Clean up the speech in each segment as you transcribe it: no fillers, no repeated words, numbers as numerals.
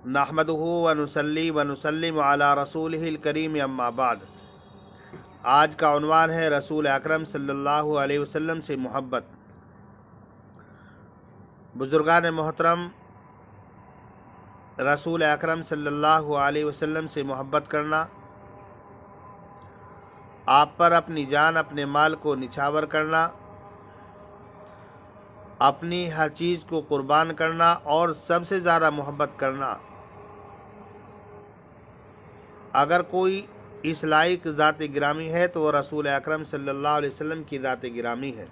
نحمدہ ونصلی ونسلم علی رسولہ الکریم اما بعد۔ آج کا عنوان ہے رسول اکرم صلی اللہ علیہ وسلم سے محبت۔ بزرگان محترم، رسول اکرم صلی اللہ علیہ وسلم سے محبت کرنا، آپ پر اپنی جان اپنے مال کو نچھاور کرنا، اپنی ہر چیز کو قربان کرنا اور سب سے زیادہ محبت کرنا، اگر کوئی اس لائق ذات گرامی ہے تو وہ رسول اکرم صلی اللہ علیہ وسلم کی ذات گرامی ہے۔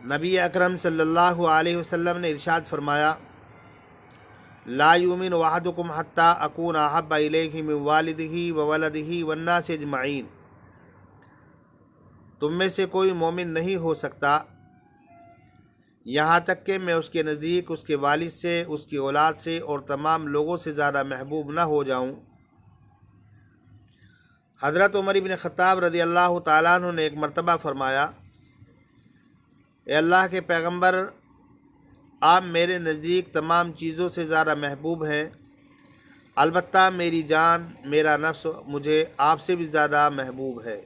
نبی اکرم صلی اللہ علیہ وسلم نے ارشاد فرمایا، لا یؤمن احدکم حتی اکون احب الیہ من والدہ وولدہ والناس اجمعین۔ تم میں سے کوئی مومن نہیں ہو سکتا یہاں تک کہ میں اس کے نزدیک اس کے والد سے، اس کی اولاد سے اور تمام لوگوں سے زیادہ محبوب نہ ہو جاؤں۔ حضرت عمر بن خطاب رضی اللہ تعالیٰ عنہ نے ایک مرتبہ فرمایا، اے اللہ کے پیغمبر، آپ میرے نزدیک تمام چیزوں سے زیادہ محبوب ہیں، البتہ میری جان، میرا نفس مجھے آپ سے بھی زیادہ محبوب ہے۔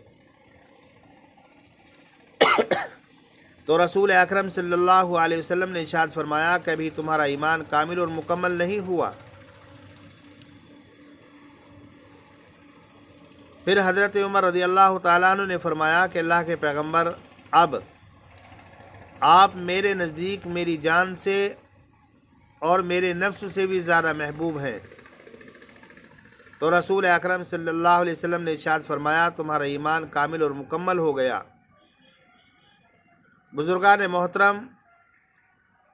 تو رسول اکرم صلی اللہ علیہ وسلم نے ارشاد فرمایا، کبھی تمہارا ایمان کامل اور مکمل نہیں ہوا۔ پھر حضرت عمر رضی اللہ تعالیٰ عنہ نے فرمایا کہ اللہ کے پیغمبر، اب آپ میرے نزدیک میری جان سے اور میرے نفس سے بھی زیادہ محبوب ہیں۔ تو رسول اکرم صلی اللہ علیہ وسلم نے ارشاد فرمایا، تمہارا ایمان کامل اور مکمل ہو گیا۔ بزرگان محترم،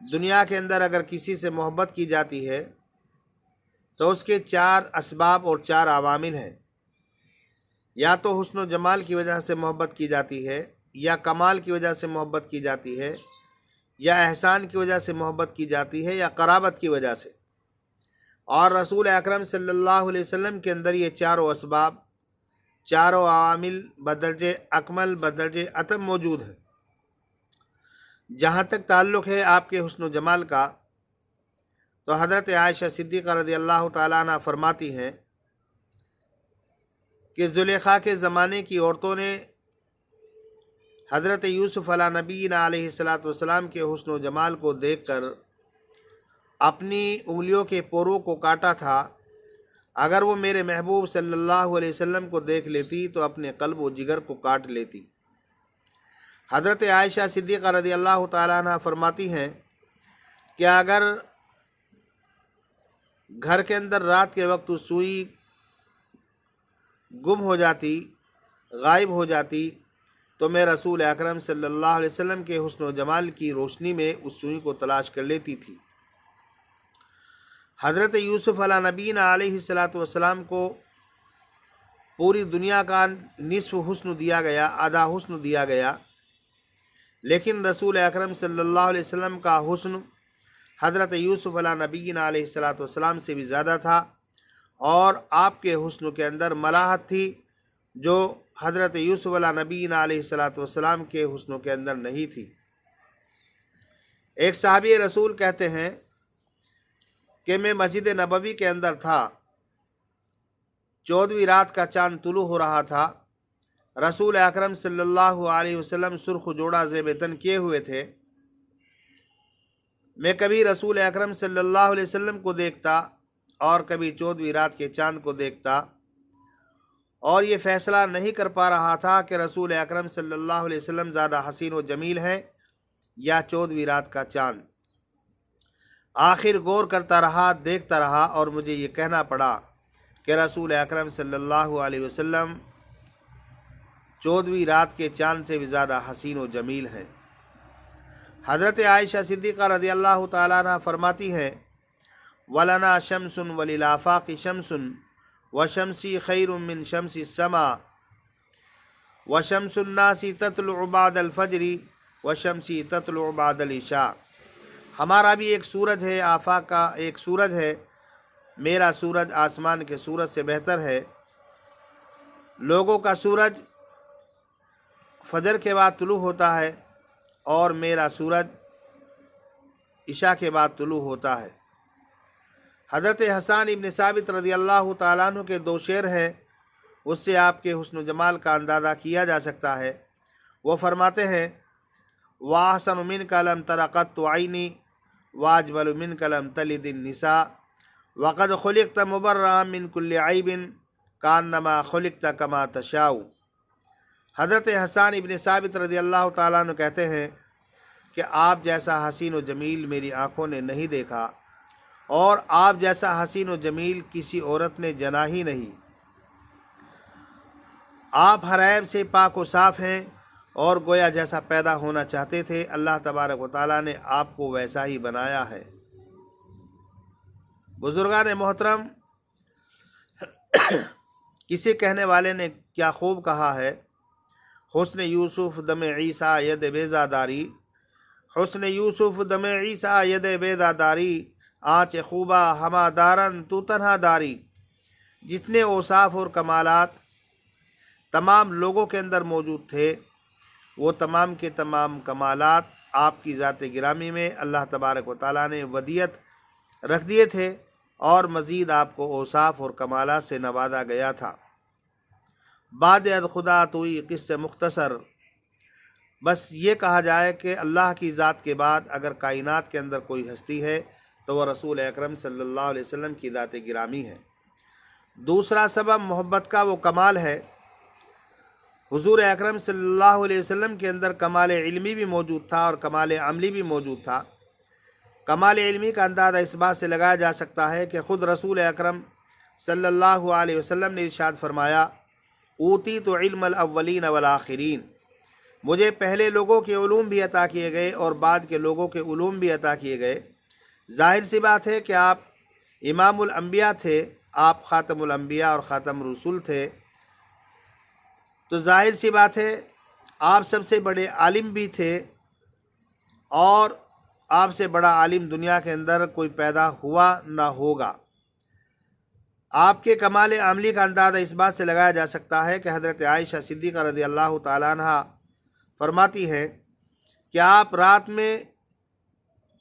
دنیا کے اندر اگر کسی سے محبت کی جاتی ہے تو اس کے 4 اسباب اور 4 عوامل ہیں۔ یا تو حسن و جمال کی وجہ سے محبت کی جاتی ہے، یا کمال کی وجہ سے محبت کی جاتی ہے، یا احسان کی وجہ سے محبت کی جاتی ہے، یا قرابت کی وجہ سے۔ اور رسول اکرم صلی اللہ علیہ وسلم کے اندر یہ 4 اسباب، 4 عوامل بدرجہ اکمل، بدرجہ اتم موجود ہیں۔ جہاں تک تعلق ہے آپ کے حسن و جمال کا، تو حضرت عائشہ صدیقہ رضی اللہ تعالیٰ عنہ فرماتی ہیں کہ زلیخا کے زمانے کی عورتوں نے حضرت یوسف علیہ نبینا علیہ السلام کے حسن و جمال کو دیکھ کر اپنی انگلیوں کے پوروں کو کاٹا تھا۔ اگر وہ میرے محبوب صلی اللہ علیہ وسلم کو دیکھ لیتی تو اپنے قلب و جگر کو کاٹ لیتی۔ حضرت عائشہ صدیقہ رضی اللہ تعالیٰ عنہ فرماتی ہیں کہ اگر گھر کے اندر رات کے وقت سوئی گم ہو جاتی، غائب ہو جاتی، تو میں رسول اکرم صلی اللہ علیہ وسلم کے حسن و جمال کی روشنی میں اس سوئی کو تلاش کر لیتی تھی۔ حضرت یوسف علیہ نبینا علیہ السلام کو پوری دنیا کا نصف حسن دیا گیا، آدھا حسن دیا گیا، لیکن رسول اکرم صلی اللہ علیہ وسلم کا حسن حضرت یوسف علیہ نبینا علیہ السلام سے بھی زیادہ تھا، اور آپ کے حسن کے اندر ملاحت تھی جو حضرت یوسف علیہ نبینا علیہ السلام کے حسن کے اندر نہیں تھی۔ ایک صحابی رسول کہتے ہیں کہ میں مسجد نبوی کے اندر تھا، 14ویں رات کا چاند طلوع ہو رہا تھا، رسول اکرم صلی اللہ علیہ وسلم سرخ جوڑا زیب تن کیے ہوئے تھے۔ میں کبھی رسول اکرم صلی اللہ علیہ وسلم کو دیکھتا اور کبھی 14ویں رات کے چاند کو دیکھتا، اور یہ فیصلہ نہیں کر پا رہا تھا کہ رسول اکرم صلی اللہ علیہ وسلم زیادہ حسین و جمیل ہیں یا 14ویں رات کا چاند۔ آخر غور کرتا رہا، دیکھتا رہا، اور مجھے یہ کہنا پڑا کہ رسول اکرم صلی اللہ علیہ وسلم 14ویں رات کے چاند سے بھی زیادہ حسین و جمیل ہیں۔ حضرت عائشہ صدیقہ رضی اللہ تعالیٰ عنہ فرماتی ہیں، وَلَنَا شَمْسٌ وَلِلْآفَاقِ شَمْسٌ وَشَمْسِي خَيْرٌ مِّن شَمْسِ السَّمَاءِ وَشَمْسُ النَّاسِ تَطْلُعُ بَعْدَ الْفَجْرِ وَشَمْسِي تَطْلُعُ بَعْدَ الْعِشَاءِ۔ ہمارا بھی ایک سورج ہے، آفاق کا ایک سورج ہے، میرا سورج آسمان کے سورج سے بہتر ہے۔ لوگوں کا سورج فجر کے بعد طلوع ہوتا ہے، اور میرا سورج عشاء کے بعد طلوع ہوتا ہے۔ حضرت حسان ابن ثابت رضی اللہ تعالیٰ عنہ کے 2 شعر ہیں، اس سے آپ کے حسن و جمال کا اندازہ کیا جا سکتا ہے۔ وہ فرماتے ہیں وَأَحْسَنُ مِنْكَ لَمْ تَرَ قَطُّ عَيْنِي وَأَجْمَلُ مِنْكَ لَمْ تَلِدِ النِّسَاءُ وَقَدْ خُلِقْتَ مُبَرَّأً مِنْ كُلِّ عَيْبٍ كَأَنَّمَا خُلِقْتَ كَمَا تَشَاءُ۔ حضرت حسان ابن ثابت رضی اللہ تعالیٰ عنہ کہتے ہیں کہ آپ جیسا حسین و جمیل میری آنکھوں نے نہیں دیکھا، اور آپ جیسا حسین و جمیل کسی عورت نے جنا ہی نہیں۔ آپ ہر عیب سے پاک و صاف ہیں، اور گویا جیسا پیدا ہونا چاہتے تھے اللہ تبارک و تعالیٰ نے آپ کو ویسا ہی بنایا ہے۔ بزرگان محترم، کسی کہنے والے نے کیا خوب کہا ہے، حسن یوسف دم عیسیٰ ید بیضا داری، حسن یوسف دم عیسیٰ ید بیضا داری، آنچ خوبہ ہما دارن تو تنہا داری۔ جتنے اوصاف اور کمالات تمام لوگوں کے اندر موجود تھے، وہ تمام کے تمام کمالات آپ کی ذات گرامی میں اللہ تبارک و تعالیٰ نے ودیت رکھ دیے تھے، اور مزید آپ کو اوصاف اور کمالات سے نوازا گیا تھا۔ بعد از خدا توئی قصہ مختصر، بس یہ کہا جائے کہ اللہ کی ذات کے بعد اگر کائنات کے اندر کوئی ہستی ہے تو وہ رسول اکرم صلی اللہ علیہ وسلم کی ذات گرامی ہے۔ دوسرا سبب محبت کا وہ کمال ہے۔ حضور اکرم صلی اللہ علیہ وسلم کے اندر کمال علمی بھی موجود تھا اور کمال عملی بھی موجود تھا۔ کمال علمی کا اندازہ اس بات سے لگایا جا سکتا ہے کہ خود رسول اکرم صلی اللہ علیہ وسلم نے ارشاد فرمایا اوتیت علم الاولین والآخرین، مجھے پہلے لوگوں کے علوم بھی عطا کیے گئے اور بعد کے لوگوں کے علوم بھی عطا کیے گئے۔ ظاہر سی بات ہے کہ آپ امام الانبیاء تھے، آپ خاتم الانبیاء اور خاتم الرسول تھے، تو ظاہر سی بات ہے آپ سب سے بڑے عالم بھی تھے، اور آپ سے بڑا عالم دنیا کے اندر کوئی پیدا ہوا نہ ہوگا۔ آپ کے کمال عملی کا اندازہ اس بات سے لگایا جا سکتا ہے کہ حضرت عائشہ صدیقہ رضی اللہ تعالیٰ عنہ فرماتی ہے کہ آپ رات میں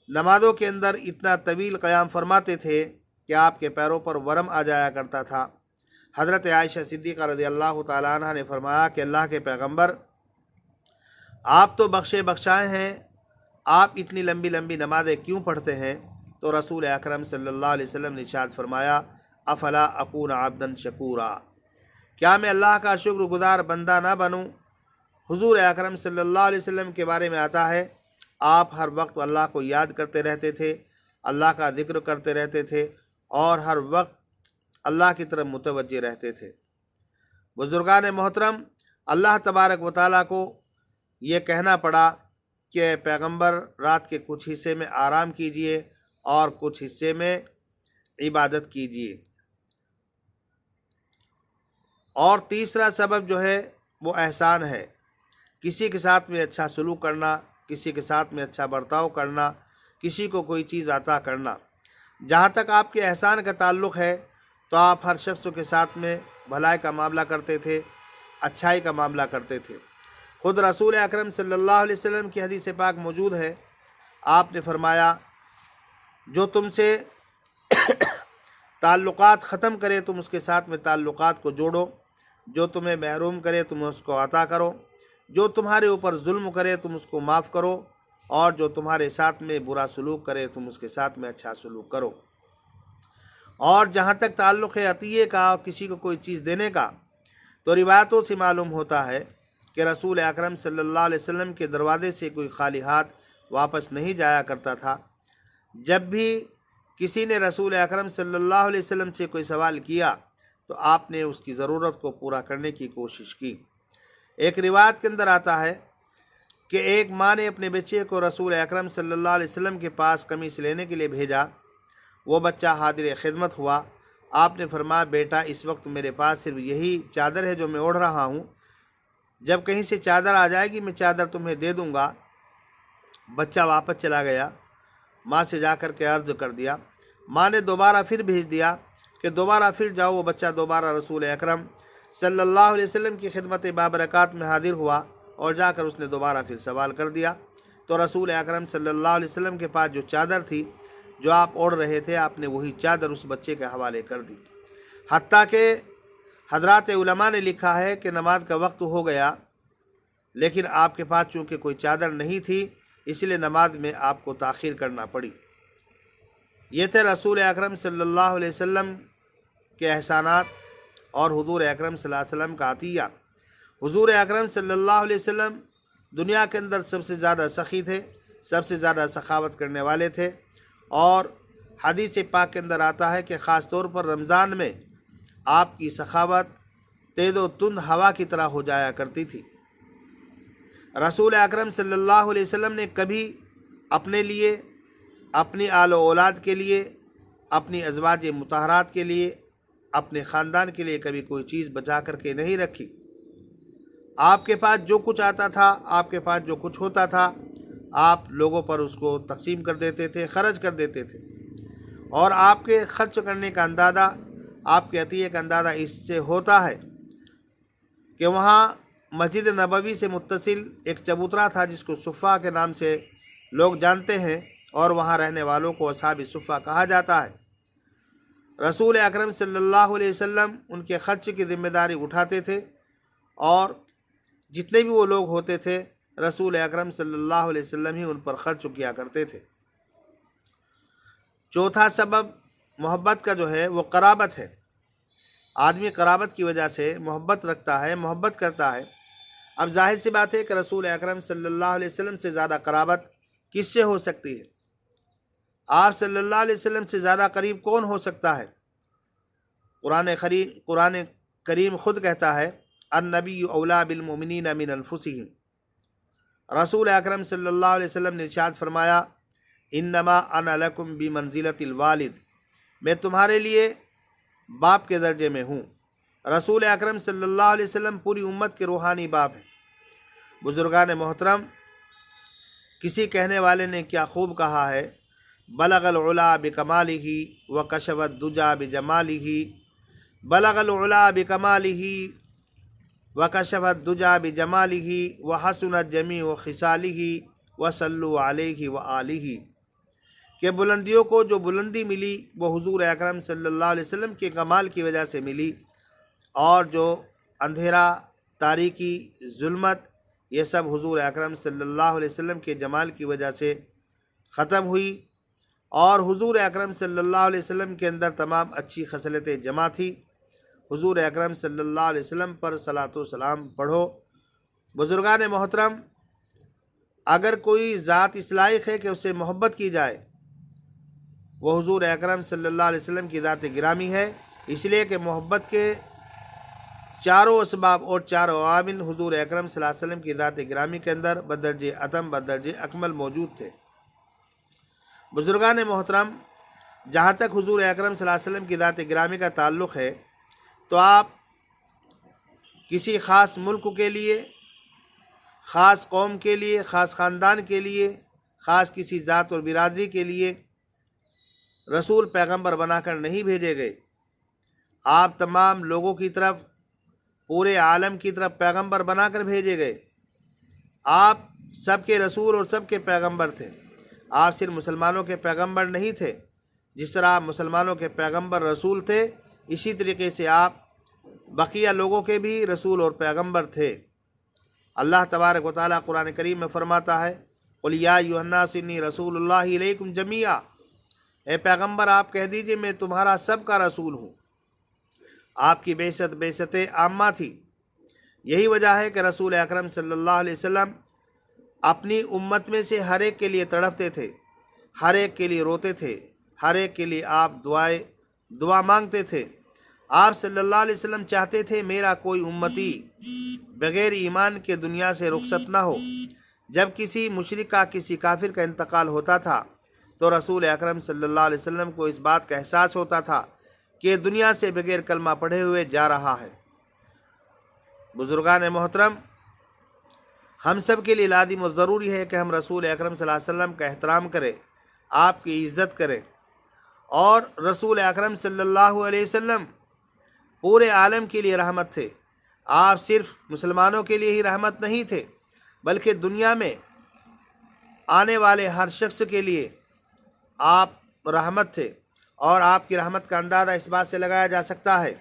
نمازوں کے اندر اتنا طویل قیام فرماتے تھے کہ آپ کے پیروں پر ورم آ جایا کرتا تھا۔ حضرت عائشہ صدیقہ رضی اللہ تعالیٰ عنہ نے فرمایا کہ اللہ کے پیغمبر، آپ تو بخشے بخشائے ہیں، آپ اتنی لمبی لمبی نمازیں کیوں پڑھتے ہیں؟ تو رسول اکرم صلی اللہ علیہ وسلم نے ارشاد فرمایا افلا اکون عبدا شکورا، کیا میں اللہ کا شکر گزار بندہ نہ بنوں؟ حضور اکرم صلی اللہ علیہ وسلم کے بارے میں آتا ہے آپ ہر وقت اللہ کو یاد کرتے رہتے تھے، اللہ کا ذکر کرتے رہتے تھے، اور ہر وقت اللہ کی طرف متوجہ رہتے تھے۔ بزرگان محترم، اللہ تبارک و تعالیٰ کو یہ کہنا پڑا کہ پیغمبر رات کے کچھ حصے میں آرام کیجئے اور کچھ حصے میں عبادت کیجئے۔ اور تیسرا سبب جو ہے وہ احسان ہے، کسی کے ساتھ میں اچھا سلوک کرنا، کسی کے ساتھ میں اچھا برتاؤ کرنا، کسی کو کوئی چیز عطا کرنا۔ جہاں تک آپ کے احسان کا تعلق ہے تو آپ ہر شخص کے ساتھ میں بھلائی کا معاملہ کرتے تھے، اچھائی کا معاملہ کرتے تھے۔ خود رسول اکرم صلی اللہ علیہ وسلم کی حدیث پاک موجود ہے، آپ نے فرمایا جو تم سے تعلقات ختم کرے تم اس کے ساتھ میں تعلقات کو جوڑو، جو تمہیں محروم کرے تم اس کو عطا کرو، جو تمہارے اوپر ظلم کرے تم اس کو معاف کرو، اور جو تمہارے ساتھ میں برا سلوک کرے تم اس کے ساتھ میں اچھا سلوک کرو۔ اور جہاں تک تعلق ہے عطیے کا اور کسی کو کوئی چیز دینے کا، تو روایتوں سے معلوم ہوتا ہے کہ رسول اکرم صلی اللہ علیہ وسلم کے دروازے سے کوئی خالی ہاتھ واپس نہیں جایا کرتا تھا۔ جب بھی کسی نے رسول اکرم صلی اللہ علیہ وسلم سے کوئی سوال کیا تو آپ نے اس کی ضرورت کو پورا کرنے کی کوشش کی۔ ایک روایت کے اندر آتا ہے کہ ایک ماں نے اپنے بچے کو رسول اکرم صلی اللہ علیہ وسلم کے پاس قمیص لینے کے لیے بھیجا۔ وہ بچہ حاضر خدمت ہوا۔ آپ نے فرمایا بیٹا اس وقت میرے پاس صرف یہی چادر ہے جو میں اوڑھ رہا ہوں، جب کہیں سے چادر آ جائے گی میں چادر تمہیں دے دوں گا۔ بچہ واپس چلا گیا، ماں سے جا کر کے عرض کر دیا۔ ماں نے دوبارہ پھر بھیج دیا کہ دوبارہ پھر جاؤ۔ وہ بچہ دوبارہ رسول اکرم صلی اللہ علیہ وسلم کی خدمت بابرکات میں حاضر ہوا، اور جا کر اس نے دوبارہ پھر سوال کر دیا۔ تو رسول اکرم صلی اللہ علیہ وسلم کے پاس جو چادر تھی جو آپ اوڑھ رہے تھے، آپ نے وہی چادر اس بچے کے حوالے کر دی۔ حتیٰ کہ حضرات علماء نے لکھا ہے کہ نماز کا وقت ہو گیا، لیکن آپ کے پاس چونکہ کوئی چادر نہیں تھی، اس لیے نماز میں آپ کو تاخیر کرنا پڑی۔ یہ تھے رسول اکرم صلی اللہ علیہ وسلم کے احسانات اور حضور اکرم صلی اللہ علیہ وسلم کا عطیہ۔ حضور اکرم صلی اللہ علیہ وسلم دنیا کے اندر سب سے زیادہ سخی تھے، سب سے زیادہ سخاوت کرنے والے تھے، اور حدیث پاک کے اندر آتا ہے کہ خاص طور پر رمضان میں آپ کی سخاوت تیز و تند ہوا کی طرح ہو جایا کرتی تھی۔ رسول اکرم صلی اللہ علیہ وسلم نے کبھی اپنے لیے، اپنی آل و اولاد کے لیے، اپنی ازواج مطہرات کے لیے، اپنے خاندان کے لیے کبھی کوئی چیز بچا کر کے نہیں رکھی۔ آپ کے پاس جو کچھ آتا تھا، آپ کے پاس جو کچھ ہوتا تھا، آپ لوگوں پر اس کو تقسیم کر دیتے تھے، خرچ کر دیتے تھے، اور آپ کے خرچ کرنے کا اندازہ، آپ کے عطیے کا اندازہ اس سے ہوتا ہے کہ وہاں مسجد نبوی سے متصل ایک چبوترا تھا جس کو صفہ کے نام سے لوگ جانتے ہیں، اور وہاں رہنے والوں کو اصحاب صفہ کہا جاتا ہے۔ رسول اکرم صلی اللہ علیہ وسلم ان کے خرچ کی ذمہ داری اٹھاتے تھے، اور جتنے بھی وہ لوگ ہوتے تھے رسول اکرم صلی اللہ علیہ وسلم ہی ان پر خرچ کیا کرتے تھے۔ چوتھا سبب محبت کا جو ہے وہ قرابت ہے۔ آدمی قرابت کی وجہ سے محبت رکھتا ہے، محبت کرتا ہے۔ اب ظاہر سی بات ہے کہ رسول اکرم صلی اللہ علیہ وسلم سے زیادہ قرابت کس سے ہو سکتی ہے؟ آپ صلی اللہ علیہ وسلم سے زیادہ قریب کون ہو سکتا ہے؟ قرآن کریم خود کہتا ہے النبی اولیٰ بالمؤمنین من انفسہم۔ رسول اکرم صلی اللہ علیہ وسلم نے ارشاد فرمایا انما انا لکم بمنزلۃ الوالد، میں تمہارے لیے باپ کے درجے میں ہوں۔ رسول اکرم صلی اللہ علیہ وسلم پوری امت کے روحانی باپ ہیں۔ بزرگان محترم، کسی کہنے والے نے کیا خوب کہا ہے، بلغ العلا بکمالہ وکشف الدجی بجمالہ، بلغ العلا بکمالہ وکشف الدجی بجمالہ وحسنت جمیع خصالہ وصلوا علیہ وآلہ، کہ بلندیوں کو جو بلندی ملی وہ حضور اکرم صلی اللہ علیہ وسلم کے کمال کی وجہ سے ملی، اور جو اندھیرا، تاریکی، ظلمت، یہ سب حضور اکرم صلی اللہ علیہ وسلم کے جمال کی وجہ سے ختم ہوئی، اور حضور اکرم صلی اللہ علیہ وسلم کے اندر تمام اچھی خصلتیں جمع تھی۔ حضور اکرم صلی اللہ علیہ وسلم پر صلاۃ و سلام پڑھو۔ بزرگان محترم، اگر کوئی ذات اس لائق ہے کہ اس سے محبت کی جائے، وہ حضور اکرم صلی اللہ علیہ وسلم کی ذات گرامی ہے، اس لیے کہ محبت کے چاروں اسباب اور چاروں عوامل حضور اکرم صلی اللہ علیہ وسلم کی ذات گرامی کے اندر بدرج اتم، بدرج اکمل موجود تھے۔ بزرگان محترم، جہاں تک حضور اکرم صلی اللہ علیہ وسلم کی ذات گرامی کا تعلق ہے، تو آپ کسی خاص ملک کے لیے، خاص قوم کے لیے، خاص خاندان کے لیے، خاص کسی ذات اور برادری کے لیے رسول پیغمبر بنا کر نہیں بھیجے گئے۔ آپ تمام لوگوں کی طرف، پورے عالم کی طرف پیغمبر بنا کر بھیجے گئے۔ آپ سب کے رسول اور سب کے پیغمبر تھے۔ آپ صرف مسلمانوں کے پیغمبر نہیں تھے، جس طرح آپ مسلمانوں کے پیغمبر رسول تھے، اسی طریقے سے آپ بقیہ لوگوں کے بھی رسول اور پیغمبر تھے۔ اللہ تبارک و تعالیٰ قرآن کریم میں فرماتا ہے قُلْ يَا أَيُّهَا النَّاسُ إِنِّي رَسُولُ اللَّهِ إِلَيْكُمْ جَمِيعًا، اے پیغمبر آپ کہہ دیجئے میں تمہارا سب کا رسول ہوں۔ آپ کی بعثت عامہ تھی۔ یہی وجہ ہے کہ رسول اکرم صلی اللہ علیہ وسلم اپنی امت میں سے ہر ایک کے لیے تڑپتے تھے، ہر ایک کے لیے روتے تھے، ہر ایک کے لیے آپ دعا مانگتے تھے۔ آپ صلی اللہ علیہ وسلم چاہتے تھے میرا کوئی امتی بغیر ایمان کے دنیا سے رخصت نہ ہو۔ جب کسی مشرک کا، کسی کافر کا انتقال ہوتا تھا تو رسول اکرم صلی اللہ علیہ وسلم کو اس بات کا احساس ہوتا تھا کہ دنیا سے بغیر کلمہ پڑھے ہوئے جا رہا ہے۔ بزرگان محترم، ہم سب کے لیے لازم و ضروری ہے کہ ہم رسول اکرم صلی اللہ علیہ وسلم کا احترام کریں، آپ کی عزت کریں، اور رسول اکرم صلی اللہ علیہ وسلم پورے عالم کے لیے رحمت تھے۔ آپ صرف مسلمانوں کے لیے ہی رحمت نہیں تھے، بلکہ دنیا میں آنے والے ہر شخص کے لیے آپ رحمت تھے، اور آپ کی رحمت کا اندازہ اس بات سے لگایا جا سکتا ہے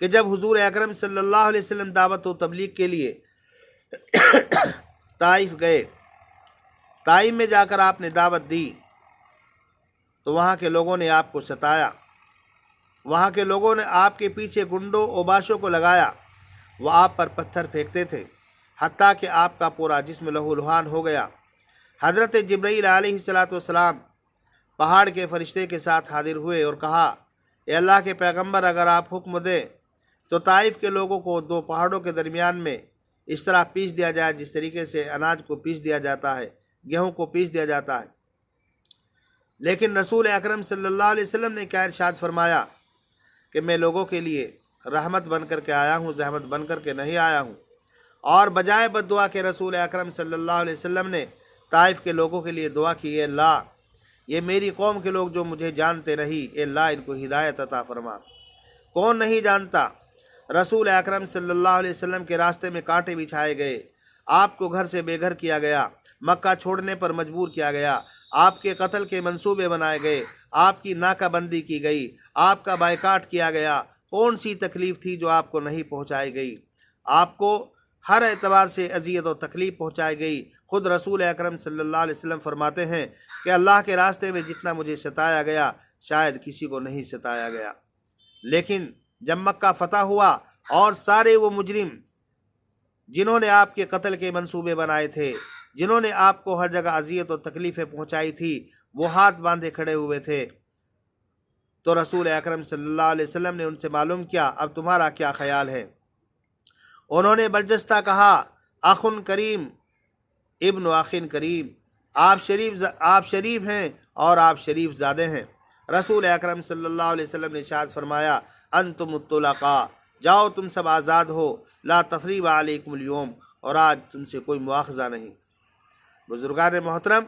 کہ جب حضور اکرم صلی اللہ علیہ وسلم دعوت و تبلیغ کے لیے طائف گئے، طائف میں جا کر آپ نے دعوت دی تو وہاں کے لوگوں نے آپ کو ستایا، وہاں کے لوگوں نے آپ کے پیچھے گنڈوں اوباشوں کو لگایا، وہ آپ پر پتھر پھینکتے تھے، حتیٰ کہ آپ کا پورا جسم لہو لہان ہو گیا۔ حضرت جبرائیل علیہ السلام پہاڑ کے فرشتے کے ساتھ حاضر ہوئے اور کہا، اے اللہ کے پیغمبر، اگر آپ حکم دیں تو طائف کے لوگوں کو دو پہاڑوں کے درمیان میں اس طرح پیس دیا جائے جس طریقے سے اناج کو پیس دیا جاتا ہے، گیہوں کو پیس دیا جاتا ہے۔ لیکن رسول اکرم صلی اللہ علیہ وسلم نے کیا ارشاد فرمایا کہ میں لوگوں کے لیے رحمت بن کر کے آیا ہوں، زحمت بن کر کے نہیں آیا ہوں۔ اور بجائے بد دعا کے رسول اکرم صلی اللہ علیہ وسلم نے طائف کے لوگوں کے لیے دعا کی، اے اللہ یہ میری قوم کے لوگ جو مجھے جانتے رہی، اے اللہ ان کو ہدایت عطا فرما۔ کون نہیں جانتا رسول اکرم صلی اللہ علیہ وسلم کے راستے میں کانٹے بچھائے گئے، آپ کو گھر سے بے گھر کیا گیا، مکہ چھوڑنے پر مجبور کیا گیا، آپ کے قتل کے منصوبے بنائے گئے، آپ کی ناکہ بندی کی گئی، آپ کا بائیکاٹ کیا گیا۔ کون سی تکلیف تھی جو آپ کو نہیں پہنچائی گئی؟ آپ کو ہر اعتبار سے اذیت و تکلیف پہنچائی گئی۔ خود رسول اکرم صلی اللہ علیہ وسلم فرماتے ہیں کہ اللہ کے راستے میں جتنا مجھے ستایا گیا شاید کسی کو نہیں ستایا گیا۔ لیکن جب مکہ فتح ہوا اور سارے وہ مجرم جنہوں نے آپ کے قتل کے منصوبے بنائے تھے، جنہوں نے آپ کو ہر جگہ اذیت و تکلیفیں پہنچائی تھی، وہ ہاتھ باندھے کھڑے ہوئے تھے، تو رسول اکرم صلی اللہ علیہ وسلم نے ان سے معلوم کیا اب تمہارا کیا خیال ہے؟ انہوں نے برجستہ کہا، اخن کریم ابن اخن کریم، آپ شریف ہیں اور آپ شریف زادے ہیں۔ رسول اکرم صلی اللہ علیہ وسلم نے ارشاد فرمایا، انتم الطلقاء، جاؤ تم سب آزاد ہو، لا تثریب علیکم اليوم، اور آج تم سے کوئی مواخذہ نہیں۔ بزرگان محترم،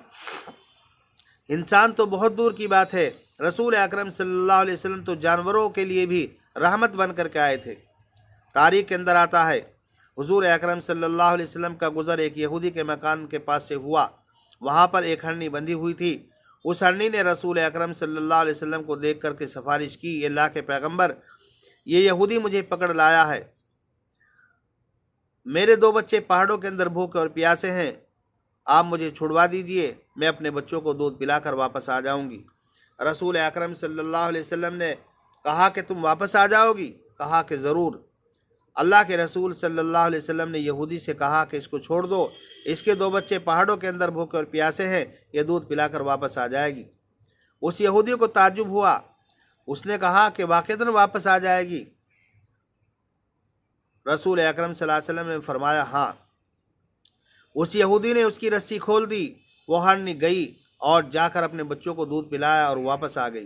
انسان تو بہت دور کی بات ہے، رسول اکرم صلی اللہ علیہ وسلم تو جانوروں کے لیے بھی رحمت بن کر کے آئے تھے۔ تاریخ کے اندر آتا ہے حضور اکرم صلی اللہ علیہ وسلم کا گزر ایک یہودی کے مکان کے پاس سے ہوا، وہاں پر ایک ہرنی بندھی ہوئی تھی۔ اس ہرنی نے رسول اکرم صلی اللہ علیہ وسلم کو دیکھ کر کے سفارش کی، اے اللہ کے پیغمبر، یہ یہودی مجھے پکڑ لایا ہے، میرے دو بچے پہاڑوں کے اندر بھوکے اور پیاسے ہیں، آپ مجھے چھڑوا دیجئے، میں اپنے بچوں کو دودھ پلا کر واپس آ جاؤں گی۔ رسول اکرم صلی اللہ علیہ وسلم نے کہا کہ تم واپس آ جاؤ گی؟ کہا کہ ضرور۔ اللہ کے رسول صلی اللہ علیہ وسلم نے یہودی سے کہا کہ اس کو چھوڑ دو، اس کے دو بچے پہاڑوں کے اندر بھوکے اور پیاسے ہیں، یہ دودھ پلا کر واپس آ جائے گی۔ اس یہودی کو تعجب ہوا، اس نے کہا کہ واقعتاً واپس آ جائے گی؟ رسول اکرم صلی اللہ علیہ وسلم نے فرمایا ہاں۔ اس یہودی نے اس کی رسی کھول دی، وہ ہرنی گئی اور جا کر اپنے بچوں کو دودھ پلایا اور واپس آ گئی۔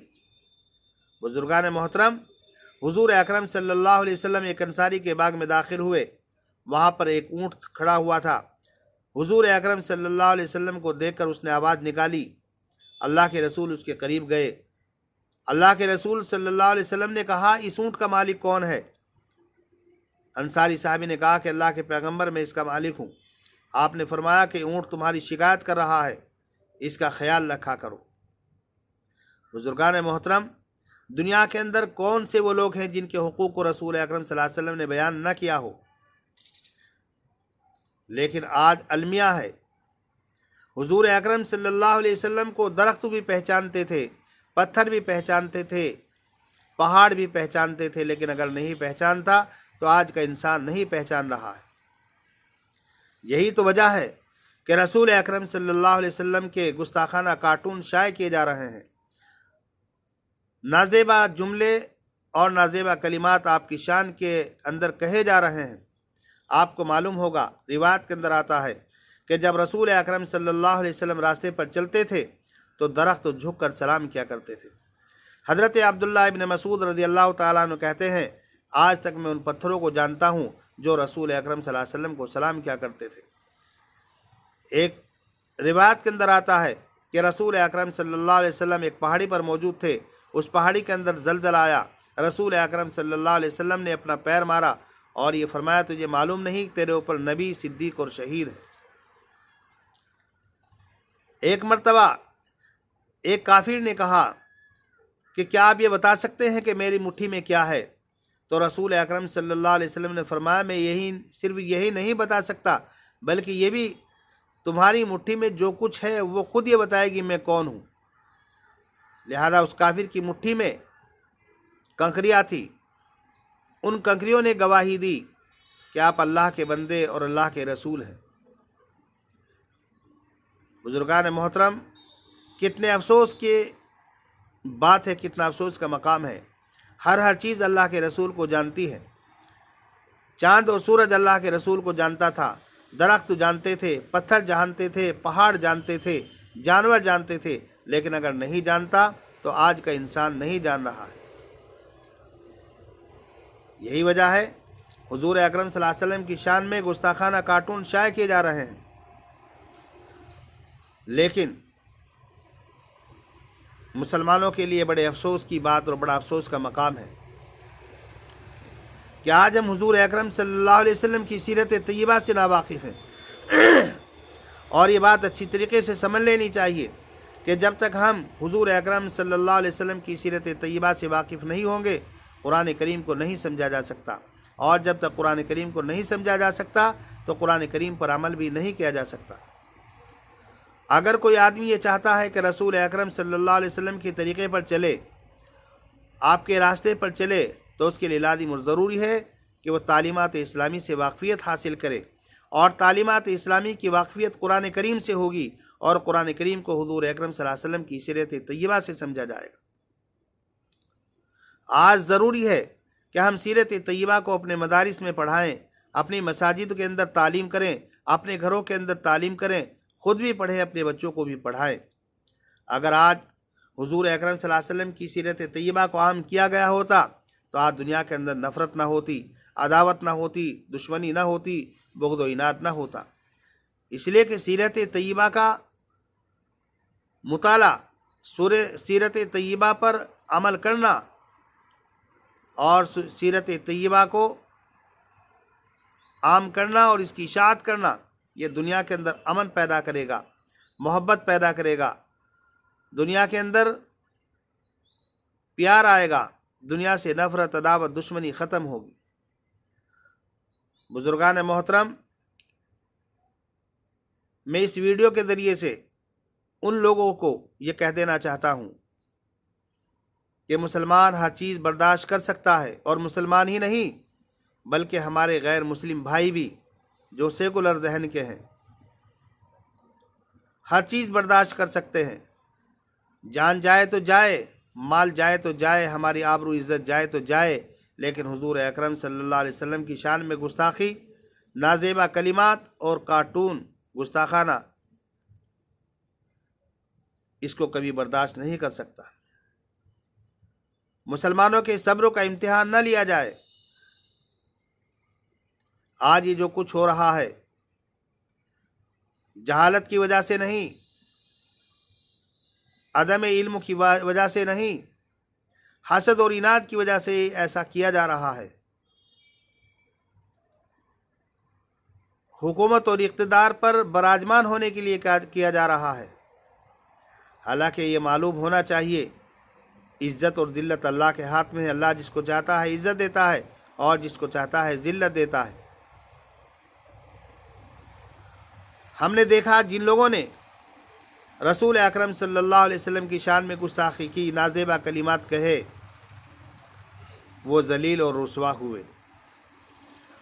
بزرگان محترم، حضور اکرم صلی اللہ علیہ وسلم ایک انصاری کے باغ میں داخل ہوئے، وہاں پر ایک اونٹ کھڑا ہوا تھا۔ حضور اکرم صلی اللہ علیہ وسلم کو دیکھ کر اس نے آواز نکالی، اللہ کے رسول اس کے قریب گئے۔ اللہ کے رسول صلی اللہ علیہ وسلم نے کہا، اس اونٹ کا مالک کون ہے؟ انصاری صحابی نے کہا کہ اللہ کے پیغمبر، میں اس کا مالک ہوں۔ آپ نے فرمایا کہ اونٹ تمہاری شکایت کر رہا ہے، اس کا خیال رکھا کرو۔ بزرگان محترم، دنیا کے اندر کون سے وہ لوگ ہیں جن کے حقوق کو رسول اکرم صلی اللہ علیہ وسلم نے بیان نہ کیا ہو؟ لیکن آج المیہ ہے۔ حضور اکرم صلی اللہ علیہ وسلم کو درخت بھی پہچانتے تھے، پتھر بھی پہچانتے تھے، پہاڑ بھی پہچانتے تھے، لیکن اگر نہیں پہچانتا تو آج کا انسان نہیں پہچان رہا ہے۔ یہی تو وجہ ہے کہ رسول اکرم صلی اللہ علیہ وسلم کے گستاخانہ کارٹون شائع کیے جا رہے ہیں، نازیبا جملے اور نازیبا کلمات آپ کی شان کے اندر کہے جا رہے ہیں۔ آپ کو معلوم ہوگا، روایت کے اندر آتا ہے کہ جب رسول اکرم صلی اللہ علیہ وسلم راستے پر چلتے تھے تو درخت جھک کر سلام کیا کرتے تھے۔ حضرت عبداللہ ابن مسعود رضی اللہ تعالیٰ عنہ کہتے ہیں، آج تک میں ان پتھروں کو جانتا ہوں جو رسول اکرم صلی اللہ علیہ وسلم کو سلام کیا کرتے تھے۔ ایک روایت کے اندر آتا ہے کہ رسول اکرم صلی اللہ علیہ وسلم ایک پہاڑی پر موجود تھے، اس پہاڑی کے اندر زلزلہ آیا، رسول اکرم صلی اللہ علیہ وسلم نے اپنا پیر مارا اور یہ فرمایا، تجھے معلوم نہیں تیرے اوپر نبی، صدیق اور شہید ہے۔ ایک مرتبہ ایک کافر نے کہا کہ کیا آپ یہ بتا سکتے ہیں کہ میری مٹھی میں کیا ہے؟ تو رسول اکرم صلی اللہ علیہ وسلم نے فرمایا میں صرف یہی نہیں بتا سکتا بلکہ یہ بھی تمہاری مٹھی میں جو کچھ ہے وہ خود یہ بتائے گی میں کون ہوں۔ لہذا اس کافر کی مٹھی میں کنکریاں تھی، ان کنکریوں نے گواہی دی کہ آپ اللہ کے بندے اور اللہ کے رسول ہیں۔ بزرگان محترم، کتنے افسوس کی بات ہے، کتنا افسوس کا مقام ہے۔ ہر چیز اللہ کے رسول کو جانتی ہے۔ چاند اور سورج اللہ کے رسول کو جانتا تھا، درخت جانتے تھے، پتھر جانتے تھے، پہاڑ جانتے تھے، جانور جانتے تھے، لیکن اگر نہیں جانتا تو آج کا انسان نہیں جان رہا ہے۔ یہی وجہ ہے حضور اکرم صلی اللہ علیہ وسلم کی شان میں گستاخانہ کارٹون شائع کیے جا رہے ہیں، لیکن مسلمانوں کے لیے بڑے افسوس کی بات اور بڑا افسوس کا مقام ہے کہ آج ہم حضور اکرم صلی اللہ علیہ وسلم کی سیرت طیبہ سے ناواقف ہیں، اور یہ بات اچھی طریقے سے سمجھ لینی چاہیے کہ جب تک ہم حضور اکرم صلی اللہ علیہ وسلم کی سیرت طیبہ سے واقف نہیں ہوں گے قرآن کریم کو نہیں سمجھا جا سکتا، اور جب تک قرآن کریم کو نہیں سمجھا جا سکتا تو قرآن کریم پر عمل بھی نہیں کیا جا سکتا۔ اگر کوئی آدمی یہ چاہتا ہے کہ رسول اکرم صلی اللہ علیہ وسلم کے طریقے پر چلے، آپ کے راستے پر چلے، تو اس کے لیے لازم اور ضروری ہے کہ وہ تعلیمات اسلامی سے واقفیت حاصل کرے، اور تعلیمات اسلامی کی واقفیت قرآن کریم سے ہوگی، اور قرآن کریم کو حضور اکرم صلی اللہ علیہ وسلم کی سیرت طیبہ سے سمجھا جائے گا۔ آج ضروری ہے کہ ہم سیرت طیبہ کو اپنے مدارس میں پڑھائیں، اپنی مساجد کے اندر تعلیم کریں، اپنے گھروں کے اندر تعلیم کریں، خود بھی پڑھیں، اپنے بچوں کو بھی پڑھائیں۔ اگر آج حضور اکرم صلی اللہ علیہ وسلم کی سیرت طیبہ کو عام کیا گیا ہوتا تو آج دنیا کے اندر نفرت نہ ہوتی، عداوت نہ ہوتی، دشمنی نہ ہوتی، بغض و عناد نہ ہوتا۔ اس لیے کہ سیرت طیبہ کا مطالعہ، سیرت طیبہ پر عمل کرنا اور سیرت طیبہ کو عام کرنا اور اس کی اشاعت کرنا، یہ دنیا کے اندر امن پیدا کرے گا، محبت پیدا کرے گا، دنیا کے اندر پیار آئے گا، دنیا سے نفرت، عداوت، دشمنی ختم ہوگی۔ بزرگان محترم، میں اس ویڈیو کے ذریعے سے ان لوگوں کو یہ کہہ دینا چاہتا ہوں کہ مسلمان ہر چیز برداشت کر سکتا ہے، اور مسلمان ہی نہیں بلکہ ہمارے غیر مسلم بھائی بھی جو سیکولر ذہن کے ہیں ہر چیز برداشت کر سکتے ہیں۔ جان جائے تو جائے، مال جائے تو جائے، ہماری آبرو عزت جائے تو جائے، لیکن حضور اکرم صلی اللہ علیہ وسلم کی شان میں گستاخی، نازیبا کلمات اور کارٹون گستاخانہ، اس کو کبھی برداشت نہیں کر سکتا۔ مسلمانوں کے صبر کا امتحان نہ لیا جائے۔ آج یہ جو کچھ ہو رہا ہے جہالت کی وجہ سے نہیں، عدم علم کی وجہ سے نہیں، حسد اور اناد کی وجہ سے ایسا کیا جا رہا ہے۔ حکومت اور اقتدار پر براجمان ہونے کے لیے کیا جا رہا ہے، حالانکہ یہ معلوم ہونا چاہیے عزت اور ذلت اللہ کے ہاتھ میں ہے۔ اللہ جس کو چاہتا ہے عزت دیتا ہے اور جس کو چاہتا ہے ذلت دیتا ہے۔ ہم نے دیکھا جن لوگوں نے رسول اکرم صلی اللہ علیہ وسلم کی شان میں گستاخی کی، نازیبا کلمات کہے، وہ ذلیل اور رسوا ہوئے،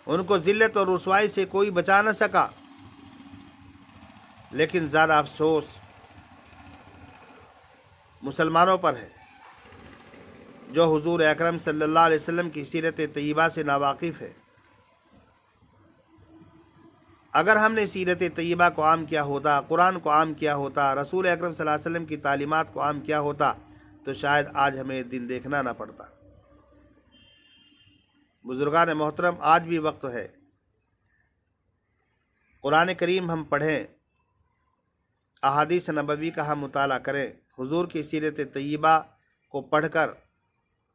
ان کو ذلت اور رسوائی سے کوئی بچا نہ سکا۔ لیکن زیادہ افسوس مسلمانوں پر ہے جو حضور اکرم صلی اللہ علیہ وسلم کی سیرت طیبہ سے ناواقف ہے۔ اگر ہم نے سیرت طیبہ کو عام کیا ہوتا، قرآن کو عام کیا ہوتا، رسول اکرم صلی اللہ علیہ وسلم کی تعلیمات کو عام کیا ہوتا تو شاید آج ہمیں دن دیکھنا نہ پڑتا۔ بزرگان محترم، آج بھی وقت ہے قرآن کریم ہم پڑھیں، احادیث نبوی کا ہم مطالعہ کریں، حضور کی سیرت طیبہ کو پڑھ کر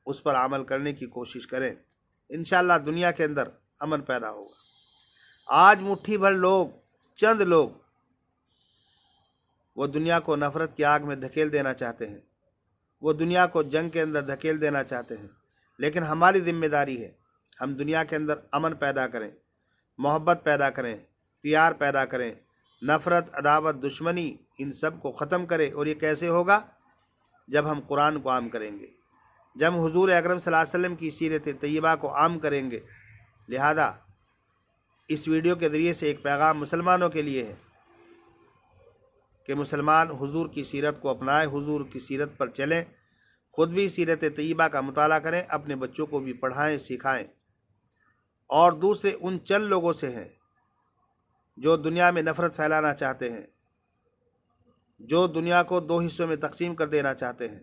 اس پر عمل کرنے کی کوشش کریں، انشاءاللہ دنیا کے اندر امن پیدا ہوگا۔ آج مٹھی بھر لوگ، چند لوگ وہ دنیا کو نفرت کی آگ میں دھکیل دینا چاہتے ہیں، وہ دنیا کو جنگ کے اندر دھکیل دینا چاہتے ہیں، لیکن ہماری ذمہ داری ہے ہم دنیا کے اندر امن پیدا کریں، محبت پیدا کریں، پیار پیدا کریں، نفرت، عداوت، دشمنی ان سب کو ختم کریں۔ اور یہ کیسے ہوگا؟ جب ہم قرآن کو عام کریں گے، جب حضور اکرم صلی اللہ علیہ وسلم کی سیرت طیبہ کو عام کریں گے۔ لہذا اس ویڈیو کے ذریعے سے ایک پیغام مسلمانوں کے لیے ہے کہ مسلمان حضور کی سیرت کو اپنائیں، حضور کی سیرت پر چلیں، خود بھی سیرت طیبہ کا مطالعہ کریں، اپنے بچوں کو بھی پڑھائیں، سکھائیں۔ اور دوسرے ان چند لوگوں سے ہیں جو دنیا میں نفرت پھیلانا چاہتے ہیں، جو دنیا کو دو حصوں میں تقسیم کر دینا چاہتے ہیں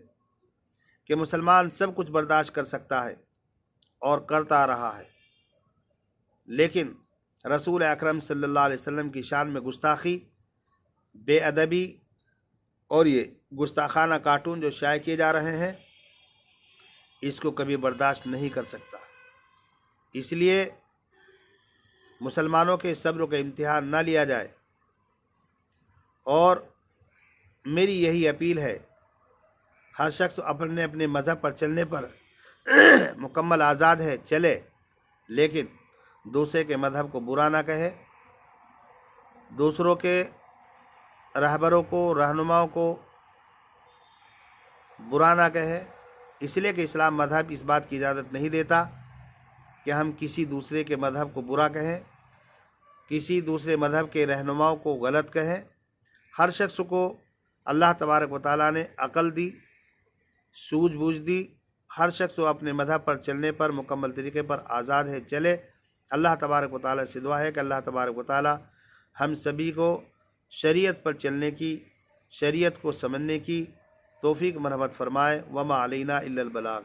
کہ مسلمان سب کچھ برداشت کر سکتا ہے اور کرتا رہا ہے، لیکن رسول اکرم صلی اللہ علیہ وسلم کی شان میں گستاخی، بے ادبی اور یہ گستاخانہ کارٹون جو شائع کیے جا رہے ہیں، اس کو کبھی برداشت نہیں کر سکتا۔ اس لیے مسلمانوں کے صبر کا امتحان نہ لیا جائے، اور میری یہی اپیل ہے، ہر شخص اپنے اپنے مذہب پر چلنے پر مکمل آزاد ہے، چلے، لیکن دوسرے کے مذہب کو برا نہ کہے، دوسروں کے رہبروں کو، رہنماؤں کو برا نہ کہے، اس لیے کہ اسلام مذہب اس بات کی اجازت نہیں دیتا کہ ہم کسی دوسرے کے مذہب کو برا کہیں، کسی دوسرے مذہب کے رہنماؤں کو غلط کہیں۔ ہر شخص کو اللہ تبارک و تعالیٰ نے عقل دی، سوجھ بوجھ دی، ہر شخص کو اپنے مذہب پر چلنے پر مکمل طریقے پر آزاد ہے، چلے۔ اللہ تبارک و تعالیٰ سے دعا ہے کہ اللہ تبارک و تعالیٰ ہم سبھی کو شریعت پر چلنے کی، شریعت کو سمجھنے کی توفیق مرحمت فرمائے۔ وما علینا الا البلاغ۔